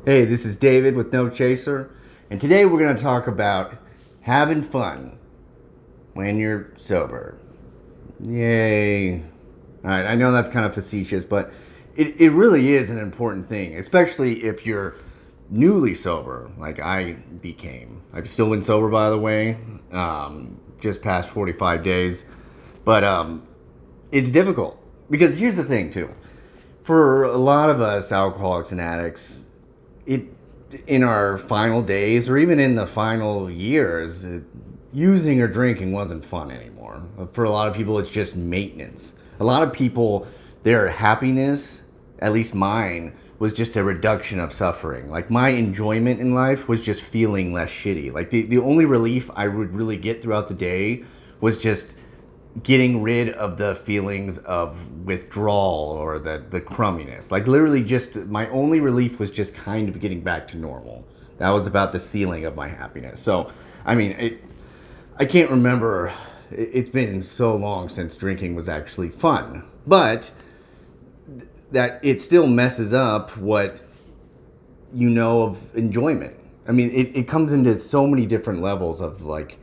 Hey, this is David with No Chaser, and today we're going to talk about having fun when you're sober. Yay. All right, I know that's kind of facetious, but it really is an important thing, especially if you're newly sober, like I became. I've still been sober, by the way, just past 45 days. But it's difficult because here's the thing, too. For a lot of us alcoholics and addicts, it in our final days or even in the final years, using or drinking wasn't fun anymore. For a lot of people, it's just maintenance. A lot of people, their happiness, at least mine, was just a reduction of suffering. Like my enjoyment in life was just feeling less shitty. Like the only relief I would really get throughout the day was just getting rid of the feelings of withdrawal or the crumminess. Like literally just my only relief was just kind of getting back to normal. That was about the ceiling of my happiness. So, I mean, I can't remember. It's been so long since drinking was actually fun. But that it still messes up what you know of enjoyment. I mean, it comes into so many different levels of like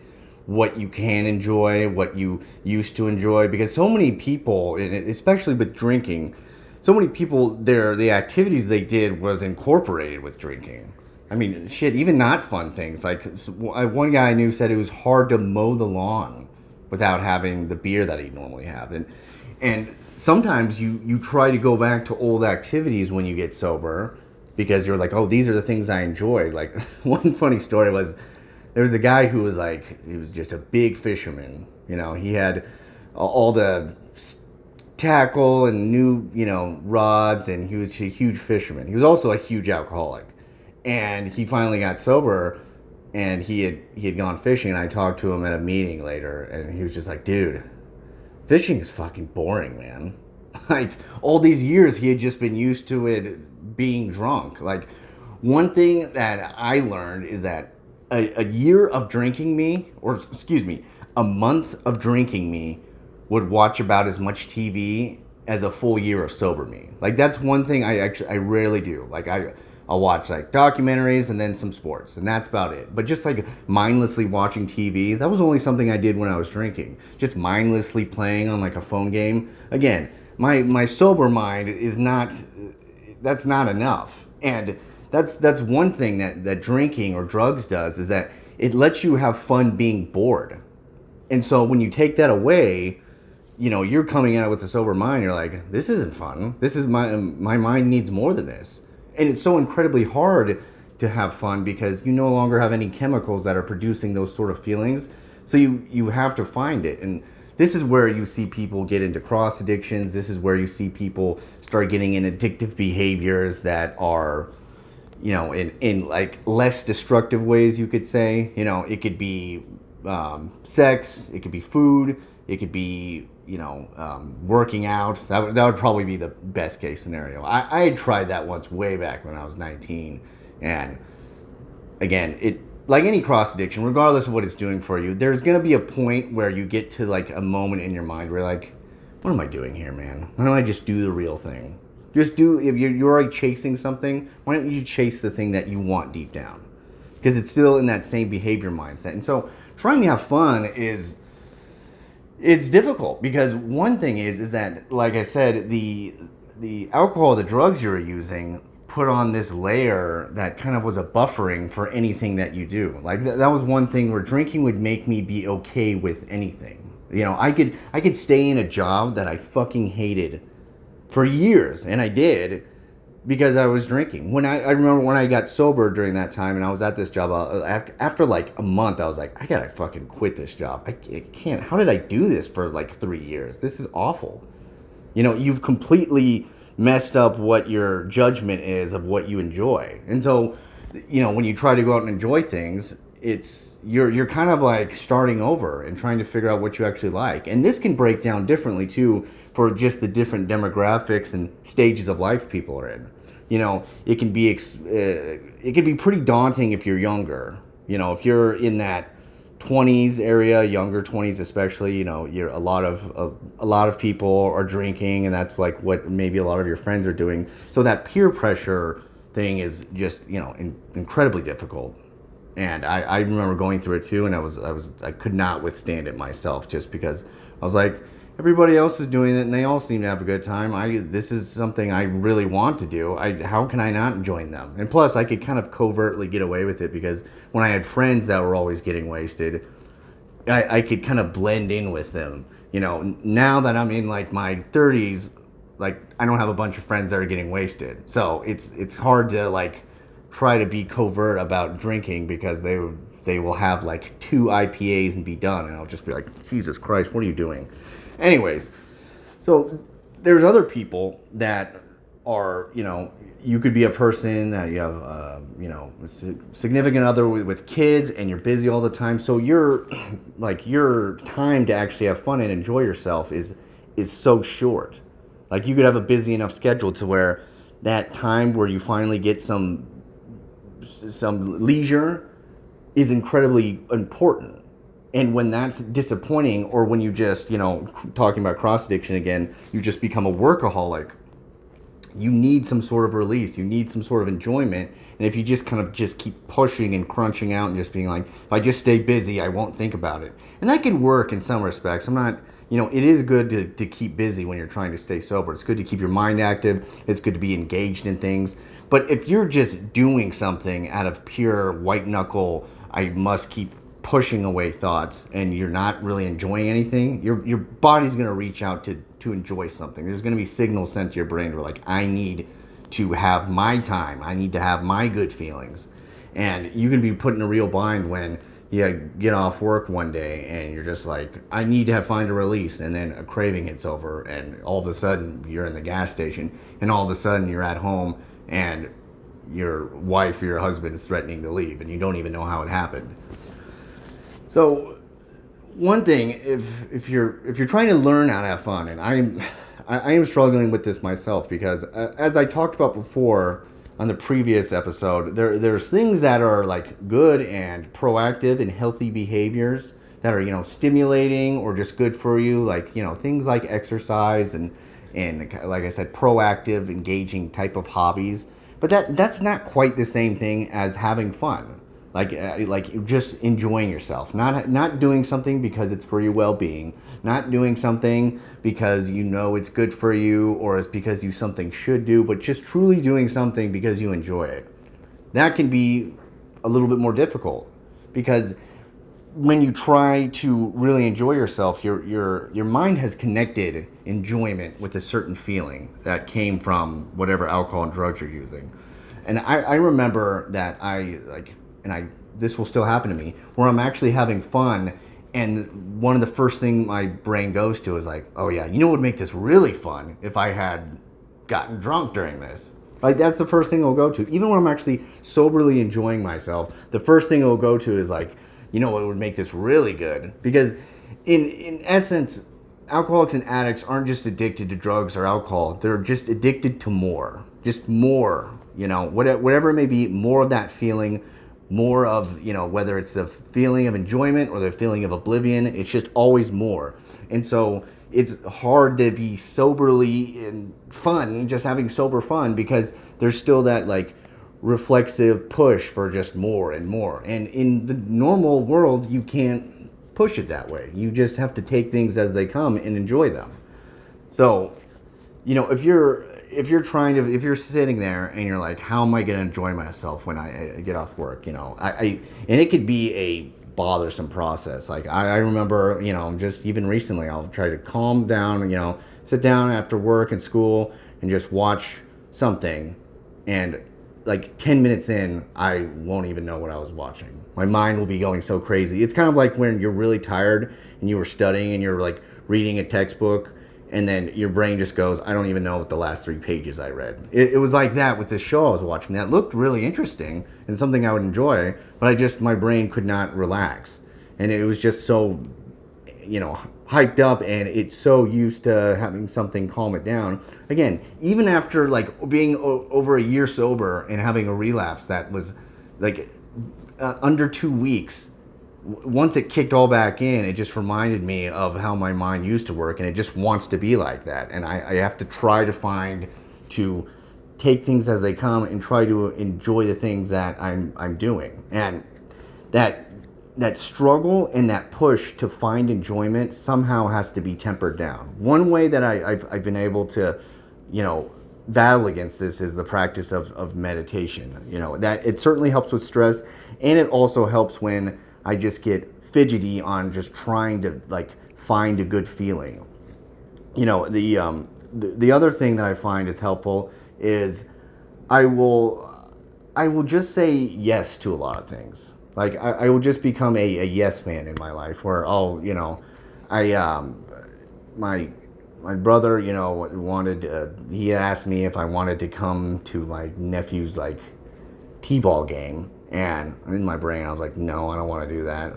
what you can enjoy, what you used to enjoy, because so many people, especially with drinking, so many people, the activities they did was incorporated with drinking. I mean, shit, even not fun things. Like one guy I knew said it was hard to mow the lawn without having the beer that he'd normally have. And sometimes you try to go back to old activities when you get sober because you're like, oh, these are the things I enjoy. Like one funny story was there was a guy who was like, he was just a big fisherman. You know, he had all the tackle and new, rods, and he was a huge fisherman. He was also a huge alcoholic. And he finally got sober and he had gone fishing, and I talked to him at a meeting later, and he was just like, dude, fishing is fucking boring, man. Like all these years he had just been used to it being drunk. Like one thing that I learned is that a year of drinking me, or excuse me, a month of drinking me would watch about as much TV as a full year of sober me. Like that's one thing I rarely do. Like I'll watch like documentaries and then some sports, and that's about it. But just like mindlessly watching TV, that was only something I did when I was drinking. Just mindlessly playing on like a phone game. Again, my sober mind is not, that's not enough. And that's one thing that drinking or drugs does, is that it lets you have fun being bored. And so when you take that away, you're coming out with a sober mind. You're like, this isn't fun. This is my mind needs more than this. And it's so incredibly hard to have fun because you no longer have any chemicals that are producing those sort of feelings. So you have to find it. And this is where you see people get into cross addictions. This is where you see people start getting in addictive behaviors that are, in like less destructive ways, you could say. It could be sex, it could be food, it could be, working out. That would probably be the best case scenario. I had tried that once way back when I was 19. And again, it, like any cross addiction, regardless of what it's doing for you, there's going to be a point where you get to like a moment in your mind where you're like, what am I doing here, man? Why don't I just do the real thing? Just do, if you're already chasing something, why don't you chase the thing that you want deep down? Because it's still in that same behavior mindset. And so trying to have fun it's difficult, because one thing is that, like I said, the alcohol, the drugs you were using put on this layer that kind of was a buffering for anything that you do. Like that was one thing where drinking would make me be okay with anything. I could stay in a job that I fucking hated for years, and I did, because I was drinking. I remember when I got sober during that time, and I was at this job, after like a month, I was like, I gotta fucking quit this job. I can't. How did I do this for like 3 years? This is awful. You've completely messed up what your judgment is of what you enjoy. And so, when you try to go out and enjoy things, you're kind of like starting over and trying to figure out what you actually like. And this can break down differently too for just the different demographics and stages of life people are in. It can be pretty daunting if you're younger. If you're in that 20s area, younger 20s especially, you're a lot of people are drinking, and that's like what maybe a lot of your friends are doing. So that peer pressure thing is just, incredibly difficult. And I remember going through it too, and I could not withstand it myself, just because I was like, everybody else is doing it and they all seem to have a good time. This is something I really want to do. How can I not join them? And plus, I could kind of covertly get away with it, because when I had friends that were always getting wasted, I could kind of blend in with them. Now that I'm in like my 30s, like I don't have a bunch of friends that are getting wasted, so it's hard to like try to be covert about drinking, because they will have like 2 IPAs and be done, and I'll just be like, Jesus Christ, what are you doing? Anyways, so there's other people that are, you could be a person that you have, a significant other with kids, and you're busy all the time. So your time to actually have fun and enjoy yourself is so short. Like, you could have a busy enough schedule to where that time where you finally get some leisure is incredibly important. And when that's disappointing, or when you just, talking about cross addiction again, you just become a workaholic, you need some sort of release, you need some sort of enjoyment. And if you just kind of just keep pushing and crunching out and just being like, if I just stay busy, I won't think about it. And that can work in some respects. I'm not, it is good to keep busy when you're trying to stay sober. It's good to keep your mind active. It's good to be engaged in things. But if you're just doing something out of pure white knuckle, I must keep pushing away thoughts, and you're not really enjoying anything, your body's going to reach out to enjoy something. There's going to be signals sent to your brain where, like, I need to have my time, I need to have my good feelings. And you can be put in a real bind when you get off work one day and you're just like, I need to find a release, and then a craving hits over, and all of a sudden you're in the gas station, and all of a sudden you're at home, and your wife or your husband is threatening to leave, and you don't even know how it happened. So, one thing, if you're trying to learn how to have fun, and I am struggling with this myself, because as I talked about before on the previous episode, there's things that are like good and proactive and healthy behaviors that are, stimulating or just good for you, like, things like exercise and like I said, proactive, engaging type of hobbies. But that's not quite the same thing as having fun. Like just enjoying yourself, not doing something because it's for your well-being, not doing something because it's good for you, or it's because you something should do, but just truly doing something because you enjoy it. That can be a little bit more difficult, because when you try to really enjoy yourself, your mind has connected enjoyment with a certain feeling that came from whatever alcohol and drugs you're using. And I remember that this will still happen to me, where I'm actually having fun, and one of the first things my brain goes to is like, oh yeah, what would make this really fun if I had gotten drunk during this. Like, that's the first thing it'll go to. Even when I'm actually soberly enjoying myself, the first thing it'll go to is like, what would make this really good? Because in essence, alcoholics and addicts aren't just addicted to drugs or alcohol. They're just addicted to more. Just more, whatever it may be, more of that feeling, more of, whether it's the feeling of enjoyment or the feeling of oblivion, it's just always more. And so it's hard to be soberly and fun, just having sober fun, because there's still that like reflexive push for just more and more. And in the normal world, you can't push it that way. You just have to take things as they come and enjoy them. So, if you're sitting there and you're like, how am I going to enjoy myself when I get off work? And it could be a bothersome process. Like, I remember, just even recently, I'll try to calm down, sit down after work and school and just watch something. And like 10 minutes in, I won't even know what I was watching. My mind will be going so crazy. It's kind of like when you're really tired and you were studying and you're like reading a textbook, and then your brain just goes, I don't even know what the last 3 pages I read. It was like that with this show I was watching. That looked really interesting and something I would enjoy, but my brain could not relax. And it was just so, hyped up, and it's so used to having something calm it down. Again, even after like being over a year sober and having a relapse that was like under 2 weeks, once it kicked all back in, it just reminded me of how my mind used to work, and it just wants to be like that. And I have to try to find to take things as they come and try to enjoy the things that I'm doing. And that struggle and that push to find enjoyment somehow has to be tempered down. One way that I've been able to, battle against this is the practice of meditation. That it certainly helps with stress, and it also helps when I just get fidgety on just trying to like find a good feeling. The other thing that I find is helpful is I will just say yes to a lot of things. Like I will just become a yes man in my life where my brother, wanted he asked me if I wanted to come to my nephew's like t-ball game, and in my brain I was like, no, I don't want to do that.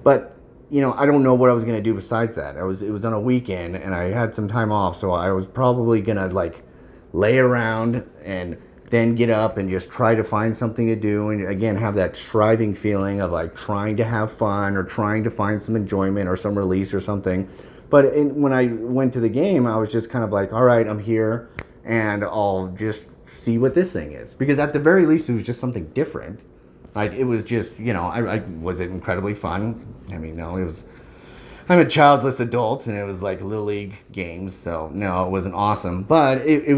But I don't know what I was gonna do besides that. It was on a weekend and I had some time off, so I was probably gonna like lay around and then get up and just try to find something to do, and again have that striving feeling of like trying to have fun or trying to find some enjoyment or some release or something. But when I went to the game, I was just kind of like, all right, I'm here and I'll just see what this thing is, because at the very least it was just something different. Like it was just, I was it incredibly fun. I mean, no, it was, I'm a childless adult and it was like Little League games. So no, it wasn't awesome, but it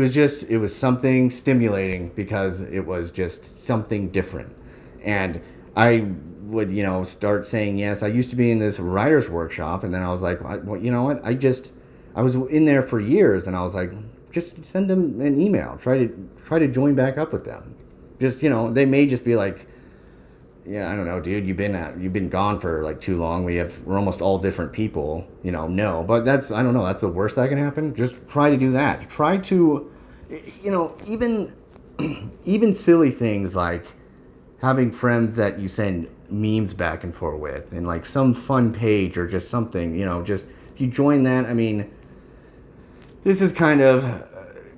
was something stimulating because it was just something different. And I would, start saying yes. I used to be in this writer's workshop, and then I was like, well, you know what? I was in there for years, and I was like, just send them an email. Try to join back up with them. Just, they may just be like, yeah, I don't know, dude. You've been gone for like too long. We're almost all different people. No, but I don't know. That's the worst that can happen. Just try to do that. Try to, even silly things like having friends that you send memes back and forth with, and like some fun page or just something. Just if you join that. I mean, this is kind of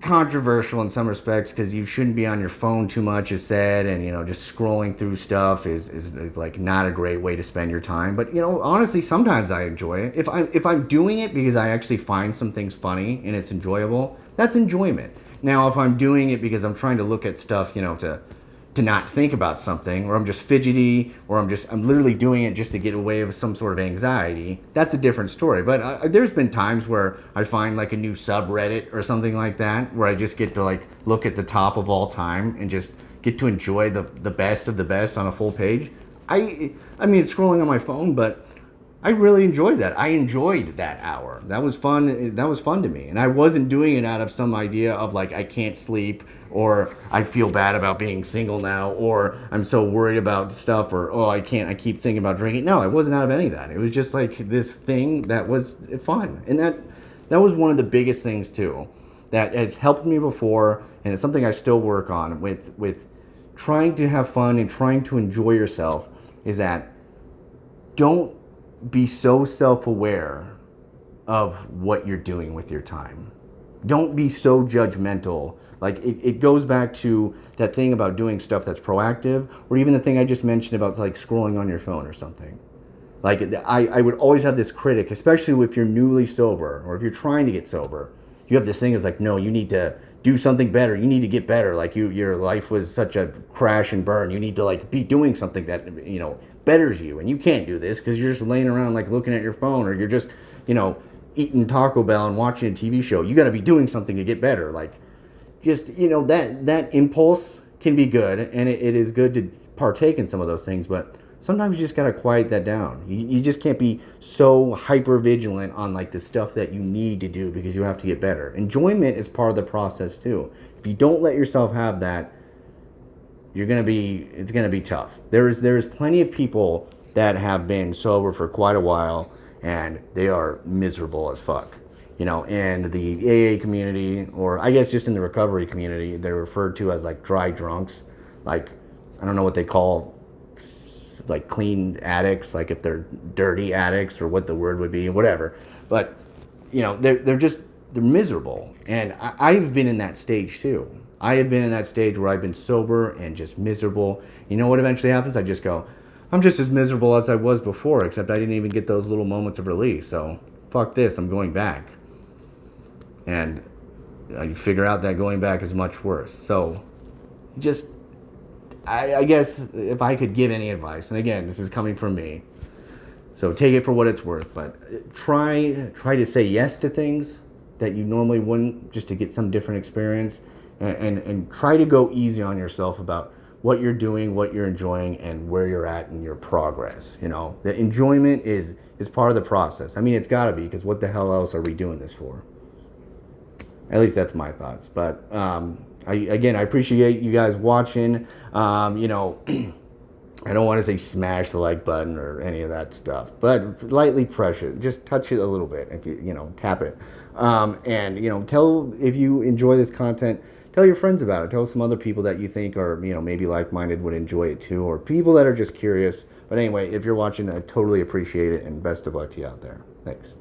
controversial in some respects because you shouldn't be on your phone too much, is said, and just scrolling through stuff is like not a great way to spend your time. But honestly, sometimes I enjoy it. If I'm doing it because I actually find some things funny and it's enjoyable, that's enjoyment. Now, if I'm doing it because I'm trying to look at stuff, to not think about something, or I'm just fidgety, or I'm literally doing it just to get away with some sort of anxiety, that's a different story. But there's been times where I find like a new subreddit or something like that, where I just get to like look at the top of all time and just get to enjoy the best of the best on a full page. I mean, it's scrolling on my phone, but I really enjoyed that. I enjoyed that hour. That was fun. That was fun to me. And I wasn't doing it out of some idea of like, I can't sleep, or I feel bad about being single now, or I'm so worried about stuff, or, I keep thinking about drinking. No, it wasn't out of any of that. It was just like this thing that was fun. And that was one of the biggest things too, that has helped me before. And it's something I still work on with trying to have fun and trying to enjoy yourself, is that don't be so self-aware of what you're doing with your time. Don't be so judgmental. Like it goes back to that thing about doing stuff that's proactive, or even the thing I just mentioned about like scrolling on your phone or something. Like I would always have this critic, especially if you're newly sober or if you're trying to get sober. You have this thing that's like, no, you need to do something better. You need to get better. Like your life was such a crash and burn. You need to like be doing something that betters you, and you can't do this because you're just laying around like looking at your phone, or you're just eating Taco Bell and watching a TV show. You got to be doing something to get better. Like just that impulse can be good, and it is good to partake in some of those things, but sometimes you just got to quiet that down. You just can't be so hyper vigilant on like the stuff that you need to do because you have to get better. Enjoyment is part of the process too. If you don't let yourself have that, it's gonna be tough. There's plenty of people that have been sober for quite a while and they are miserable as fuck. And the AA community, or I guess just in the recovery community, they're referred to as like dry drunks. Like, I don't know what they call like clean addicts, like if they're dirty addicts or what the word would be, whatever. But they're miserable, and I've been in that stage too. I have been in that stage where I've been sober and just miserable. You know what eventually happens? I just go, I'm just as miserable as I was before, except I didn't even get those little moments of release. So fuck this, I'm going back. And you figure out that going back is much worse. So just, I guess if I could give any advice, and again, this is coming from me, so take it for what it's worth, but try to say yes to things that you normally wouldn't, just to get some different experience, and try to go easy on yourself about what you're doing, what you're enjoying, and where you're at in your progress. You know, the enjoyment is part of the process. I mean, it's got to be, because what the hell else are we doing this for? At least that's my thoughts. But I appreciate you guys watching. You know, I don't want to say smash the like button or any of that stuff, but lightly press it. Just touch it a little bit. If you know, tap it. And you know, if you enjoy this content, tell your friends about it. Tell some other people that you think are, you know, maybe like-minded, would enjoy it too, or people that are just curious. But anyway, if you're watching, I totally appreciate it, and best of luck to you out there. Thanks.